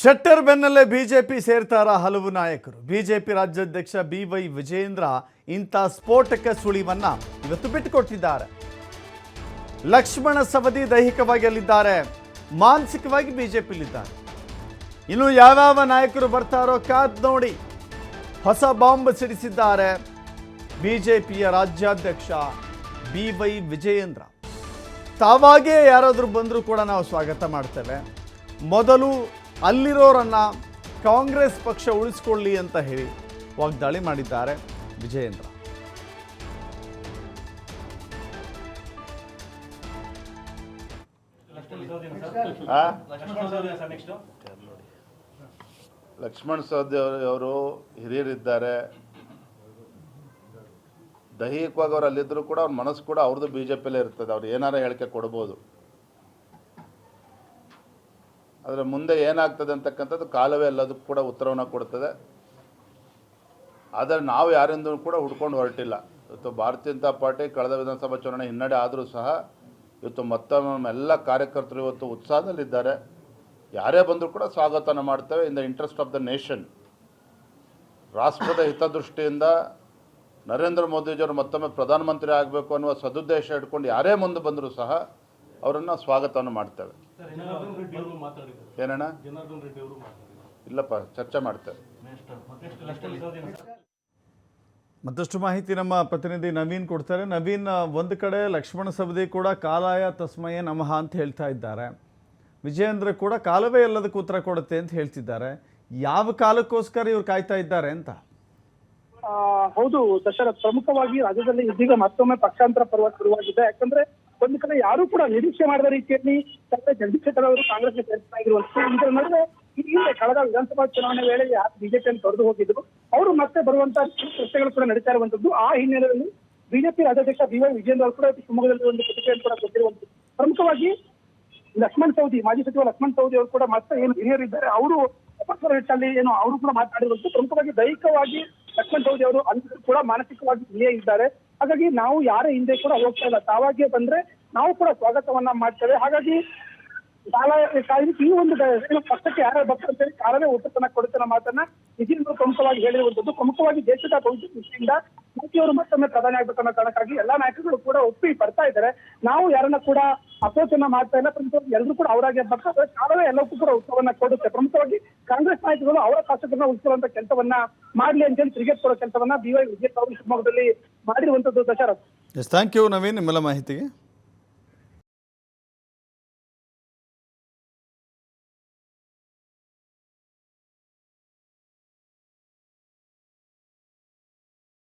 ಶೆಟ್ಟರ್ ಬೆನ್ನಲ್ಲೇ ಬಿಜೆಪಿ ಸೇರ್ತಾರ ಹಲವು ನಾಯಕರು. ಬಿಜೆಪಿ ರಾಜ್ಯಾಧ್ಯಕ್ಷ BY ವಿಜಯೇಂದ್ರ ಇಂಥ ಸ್ಫೋಟಕ ಸುಳಿವನ್ನ ಇವತ್ತು ಬಿಟ್ಟುಕೊಟ್ಟಿದ್ದಾರೆ. ಲಕ್ಷ್ಮಣ ಸವದಿ ದೈಹಿಕವಾಗಿ ಅಲ್ಲಿದ್ದಾರೆ, ಮಾನಸಿಕವಾಗಿ ಬಿಜೆಪಿಲಿದ್ದಾರೆ. ಇನ್ನು ಯಾವ್ಯಾವ ನಾಯಕರು ಬರ್ತಾರೋ ಕಾದ್ ನೋಡಿ. ಹೊಸ ಬಾಂಬ್ ಸಿಡಿಸಿದ್ದಾರೆ ಬಿಜೆಪಿಯ ರಾಜ್ಯಾಧ್ಯಕ್ಷ BY ವಿಜಯೇಂದ್ರ. ತಾವಾಗೇ ಯಾರಾದರೂ ಬಂದರೂ ಕೂಡ ನಾವು ಸ್ವಾಗತ ಮಾಡ್ತೇವೆ, ಮೊದಲು ಅಲ್ಲಿರೋರನ್ನ ಕಾಂಗ್ರೆಸ್ ಪಕ್ಷ ಉಳಿಸ್ಕೊಳ್ಳಿ ಅಂತ ಹೇಳಿ ವಾಗ್ದಾಳಿ ಮಾಡಿದ್ದಾರೆ ವಿಜಯೇಂದ್ರ. ಲಕ್ಷ್ಮಣ ಸವದಿ ಅವರು ಹಿರಿಯರಿದ್ದಾರೆ, ದೈಹಿಕವಾಗಿ ಅವ್ರು ಅಲ್ಲಿದ್ದರೂ ಕೂಡ ಅವ್ರ ಮನಸ್ಸು ಕೂಡ ಅವ್ರದ್ದು ಬಿಜೆಪಿಯಲ್ಲೇ ಇರ್ತದೆ. ಅವ್ರು ಏನಾರ ಹೇಳಿಕೆ ಕೊಡ್ಬೋದು, ಆದರೆ ಮುಂದೆ ಏನಾಗ್ತದೆ ಅಂತಕ್ಕಂಥದ್ದು ಕಾಲವೇ ಎಲ್ಲದಕ್ಕೂ ಕೂಡ ಉತ್ತರವನ್ನು ಕೊಡ್ತದೆ. ಆದರೆ ನಾವು ಯಾರಿಂದೂ ಕೂಡ ಹುಡ್ಕೊಂಡು ಹೊರಟಿಲ್ಲ. ಇವತ್ತು ಭಾರತೀಯ ಜನತಾ ಪಾರ್ಟಿ ಕಳೆದ ವಿಧಾನಸಭಾ ಚುನಾವಣೆ ಹಿನ್ನಡೆ ಆದರೂ ಸಹ ಇವತ್ತು ಮತ್ತೊಮ್ಮೆ ಎಲ್ಲ ಕಾರ್ಯಕರ್ತರು ಇವತ್ತು ಉತ್ಸಾಹದಲ್ಲಿದ್ದಾರೆ. ಯಾರೇ ಬಂದರೂ ಕೂಡ ಸ್ವಾಗತನ ಮಾಡ್ತೇವೆ in the interest of the nation. ರಾಷ್ಟ್ರದ ಹಿತದೃಷ್ಟಿಯಿಂದ ನರೇಂದ್ರ ಮೋದಿಜಿಯವರು ಮತ್ತೊಮ್ಮೆ ಪ್ರಧಾನಮಂತ್ರಿ ಆಗಬೇಕು ಅನ್ನುವ ಸದುದ್ದೇಶ ಇಟ್ಕೊಂಡು ಯಾರೇ ಮುಂದೆ ಬಂದರೂ ಸಹ ಅವರನ್ನು ಸ್ವಾಗತವನ್ನು ಮಾಡ್ತೇವೆ. ಏನಣ್ಣ? ಇಲ್ಲಪ್ಪ, ಚರ್ಚೆ ಮಾಡ್ತೇವೆ. ಮತ್ತಷ್ಟು ಮಾಹಿತಿ ನಮ್ಮ ಪ್ರತಿನಿಧಿ ನವೀನ್ ಕೊಡ್ತಾರೆ. ನವೀನ್, ಒಂದು ಕಡೆ ಲಕ್ಷ್ಮಣ ಸವದಿ ಕೂಡ ಕಾಲಾಯ ತಸ್ಮಯೇ ನಮಃ ಅಂತ ಹೇಳ್ತಾ ಇದ್ದಾರೆ, ವಿಜಯೇಂದ್ರ ಕೂಡ ಕಾಲವೇ ಎಲ್ಲದಕ್ಕೂ ಉತ್ತರ ಕೊಡುತ್ತೆ ಅಂತ ಹೇಳ್ತಿದ್ದಾರೆ. ಯಾವ ಕಾಲಕ್ಕೋಸ್ಕರ ಇವ್ರು ಕಾಯ್ತಾ ಇದ್ದಾರೆ ಅಂತ? ಹೌದು ದಶರಥ್, ಪ್ರಮುಖವಾಗಿ ರಾಜ್ಯದಲ್ಲಿ ಇದೀಗ ಮತ್ತೊಮ್ಮೆ ಪಕ್ಷಾಂತರ ಪರ್ವ ಶುರುವಾಗಿದೆ. ಯಾಕಂದ್ರೆ ಒಂದು ಕಡೆ ಯಾರು ಕೂಡ ನಿರೀಕ್ಷೆ ಮಾಡಿದ ರೀತಿಯಲ್ಲಿ ಜಗದೀಶ್ ಶೆಟ್ಟರ್ ಅವರು ಕಾಂಗ್ರೆಸ್ಗೆ ಸೇರ್ಪಡೆಯಾಗಿರುವಂತಹ ಇದರ ನಡುವೆ ಈ ಹಿಂದೆ ಕಳೆದ ವಿಧಾನಸಭಾ ಚುನಾವಣೆ ವೇಳೆ ಯಾರು ಬಿಜೆಪಿಯನ್ನು ತೊರೆದು ಹೋಗಿದ್ರು ಅವರು ಮತ್ತೆ ಬರುವಂತಹ ಚರ್ಚೆಗಳು ಕೂಡ ನಡೀತಾ ಇರುವಂತದ್ದು. ಆ ಹಿನ್ನೆಲೆಯಲ್ಲಿ ಬಿಜೆಪಿ ರಾಜ್ಯಾಧ್ಯಕ್ಷ BY ವಿಜಯೇಂದ್ರ ಅವರು ಕೂಡ ಶಿವಮೊಗ್ಗದಲ್ಲಿ ಒಂದು ಪ್ರತಿಕ್ರಿಯೆಯನ್ನು ಕೂಡ ಕೊಟ್ಟಿರುವಂತದ್ದು. ಪ್ರಮುಖವಾಗಿ ಲಕ್ಷ್ಮಣ ಸವದಿ, ಮಾಜಿ ಸಚಿವ ಲಕ್ಷ್ಮಣ ಸವದಿ ಅವರು ಕೂಡ ಮತ್ತೆ ಏನು ಹಿರಿಯರಿದ್ದಾರೆ ಅವರು ಅಪಸ್ವರ ನಿಟ್ಟಿನಲ್ಲಿ ಏನು ಅವರು ಕೂಡ ಮಾತನಾಡಿರುವಂತದ್ದು. ಪ್ರಮುಖವಾಗಿ ದೈಹಿಕವಾಗಿ ಲಕ್ಷ್ಮಣ ಸವದಿ ಅವರು ಅಂದರೂ ಕೂಡ ಮಾನಸಿಕವಾಗಿ ಹಿರಿಯ ಇದ್ದಾರೆ. ಹಾಗಾಗಿ ನಾವು ಯಾರ ಹಿಂದೆ ಕೂಡ ಹೋಗ್ತಾ ಇಲ್ಲ, ತಾವಾಗಿಯೇ ಬಂದ್ರೆ ನಾವು ಕೂಡ ಸ್ವಾಗತವನ್ನ ಮಾಡ್ತೇವೆ. ಹಾಗಾಗಿ ಈ ಒಂದು ಪಕ್ಷಕ್ಕೆ ಯಾರು ಬರ್ತಾರೆ ಅಂತ ಹೇಳಿ ಕಾಲವೇ ಉತ್ತರನ ಕೊಡುತ್ತೆ ಮಾತನ್ನ ವಿಜಯೇಂದ್ರ ಪ್ರಮುಖವಾಗಿ ಹೇಳಿರುವಂತದ್ದು. ಪ್ರಮುಖವಾಗಿ ದೇಶದ ಭವಿಷ್ಯ ದೃಷ್ಟಿಯಿಂದ ಮೋದಿಯವರು ಮತ್ತೊಮ್ಮೆ ಪ್ರಧಾನಿ ಆಗ್ಬೇಕನ್ನೋ ಕಾರಣಕ್ಕಾಗಿ ಎಲ್ಲಾ ನಾಯಕರುಗಳು ಕೂಡ ಒಪ್ಪಿ ಬರ್ತಾ ಇದ್ದಾರೆ. ನಾವು ಯಾರನ್ನ ಕೂಡ ಅಪೋಚನ ಮಾಡ್ತಾ ಇಲ್ಲ, ಪ್ರಮುಖವಾಗಿ ಎಲ್ಲರೂ ಕೂಡ ಅವರಾಗೆ ಬರ್ತಾರೆ. ಕಾಲವೇ ಎಲ್ಲಕ್ಕೂ ಕೂಡ ಉತ್ತರವನ್ನ ಕೊಡುತ್ತೆ. ಪ್ರಮುಖವಾಗಿ ಕಾಂಗ್ರೆಸ್ ನಾಯಕರು ಅವರ ಶಾಸಕರನ್ನ ಉಳಿಸುವಂತ ಕೆಲಸವನ್ನ ಮಾಡ್ಲಿ ಅಂತ ಹೇಳಿ ತಿರುಗೇಟ್ ಕೊಡೋ ಕೆಲಸವನ್ನ BY ವಿಜಯೇಂದ್ರ ಅವರು ಶಿವಮೊಗ್ಗದಲ್ಲಿ ಮಾಡಿರುವಂತದ್ದು. ದಶರಥ್, ಥ್ಯಾಂಕ್ ಯು ನವೀನ್, ನಿಮ್ಮೆಲ್ಲ ಮಾಹಿತಿಗೆ.